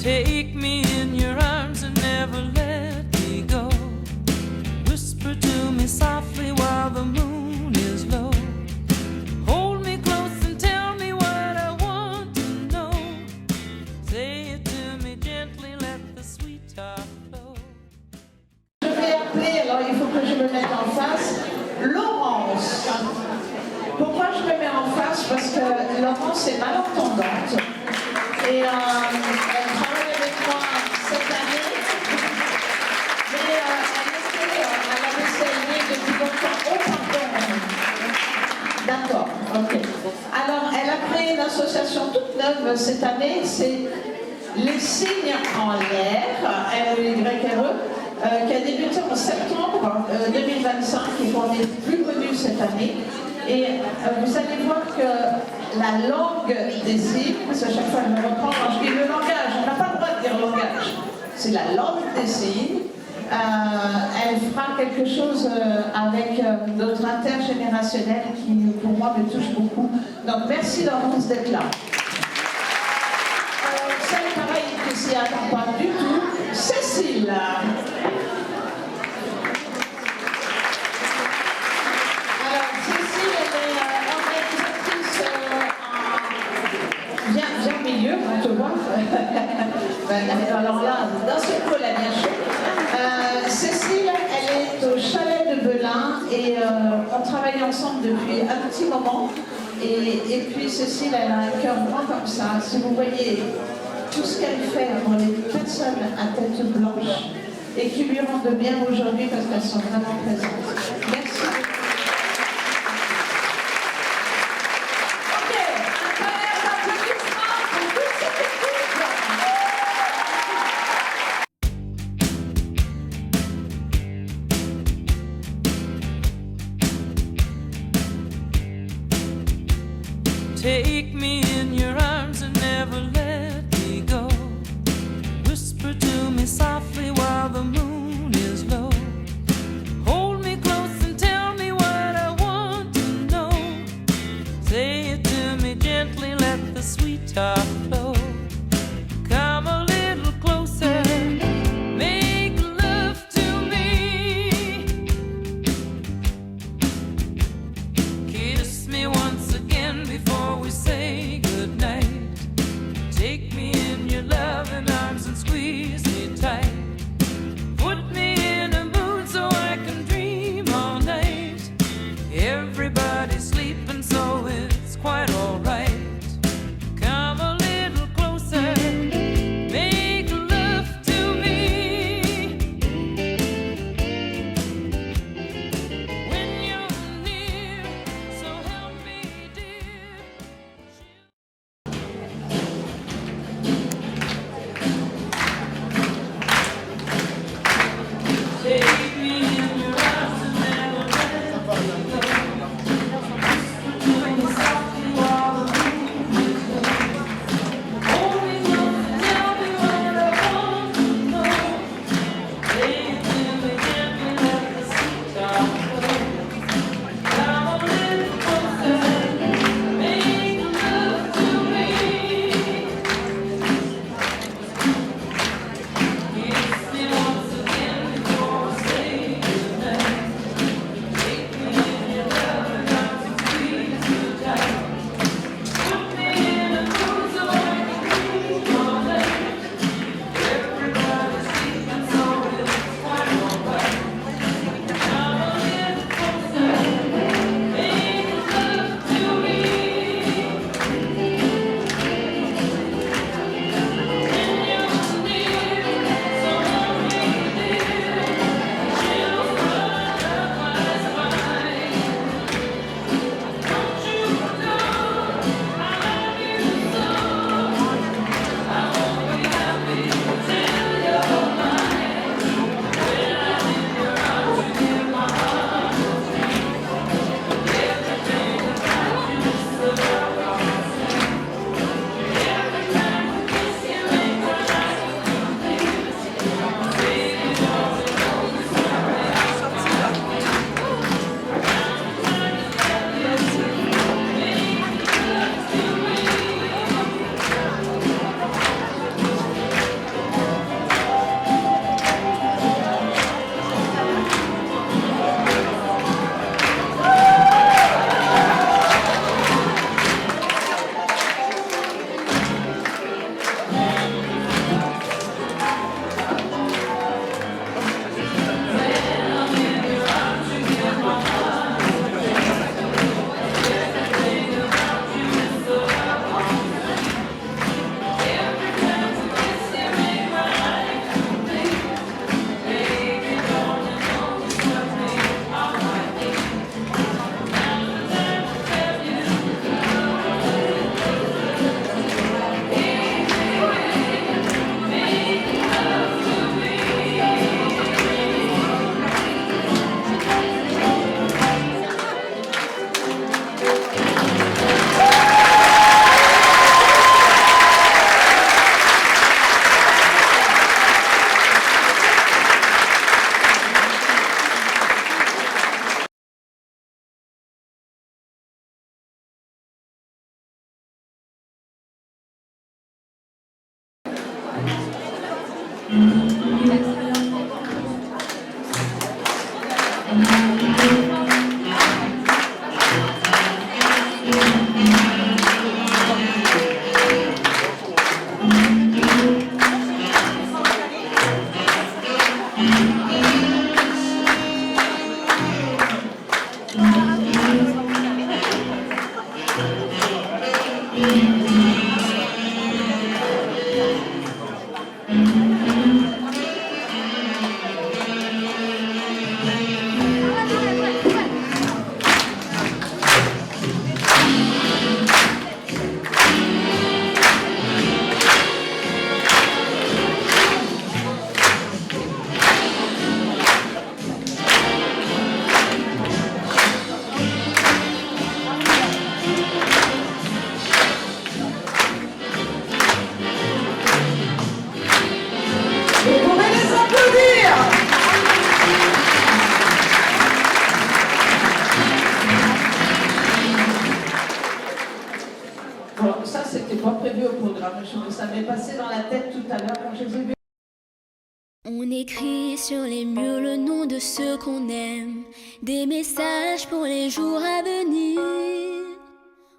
Take me in your arms and never let me go. Whisper to me softly while the moon is low. Hold me close and tell me what I want to know. Say it to me gently, let the sweet talk flow. Je vais appeler, alors il faut que je me mette en face, Laurence. Pourquoi je me mets en face? Parce que Laurence est malentendante. Et elle travaille avec moi cette année, mais elle avait saigné depuis longtemps. Oh, pardon. D'accord, ok. Alors, elle a créé une association toute neuve cette année, c'est Les Signes en l'air, LEYRE, qui a débuté en septembre 2025 et qu'on est plus connu cette année. Et vous allez voir que la langue des signes, parce qu'à chaque fois elle me reprend quand je dis le langage, on n'a pas le droit de dire langage, c'est la langue des signes. Elle fera quelque chose avec notre intergénérationnel qui pour moi me touche beaucoup. Donc merci Laurence d'être là. Celle pareil qui s'y attend pas du tout, Cécile. Milieu, on te voit. Alors là, dans ce pôle-là, bien sûr. Cécile, elle est au chalet de Belin et on travaille ensemble depuis un petit moment. Et puis Cécile, elle a un cœur grand comme ça. Si vous voyez tout ce qu'elle fait pour les personnes à tête blanche et qui lui rendent bien aujourd'hui parce qu'elles sont vraiment présentes. Merci. Take me in your arms and never let me go. Whisper to me softly while the moon is low. Hold me close and tell me what I want to know. Say it to me gently, let the sweet talk flow. Come a little closer, make love to me. Kiss me once again before we say goodnight. Vous pouvez les applaudir. Bon, ça, c'était pas prévu au programme. Ça m'est passé dans la tête tout à l'heure quand je les ai vus. On écrit sur les murs le nom de ceux qu'on aime, des messages pour les jours à venir.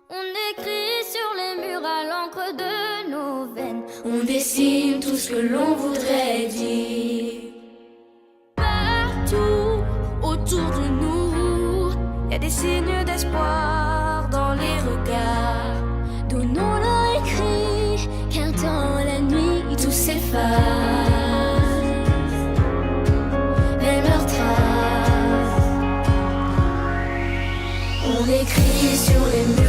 On écrit sur les murs à l'encre de nos veines. On dessine tout ce que l'on voudrait dire. Partout autour de nous, y a des signes d'espoir dans les regards. Donnons-leur écrit, car dans la nuit tout s'efface. Même leurs traces. On écrit sur les murs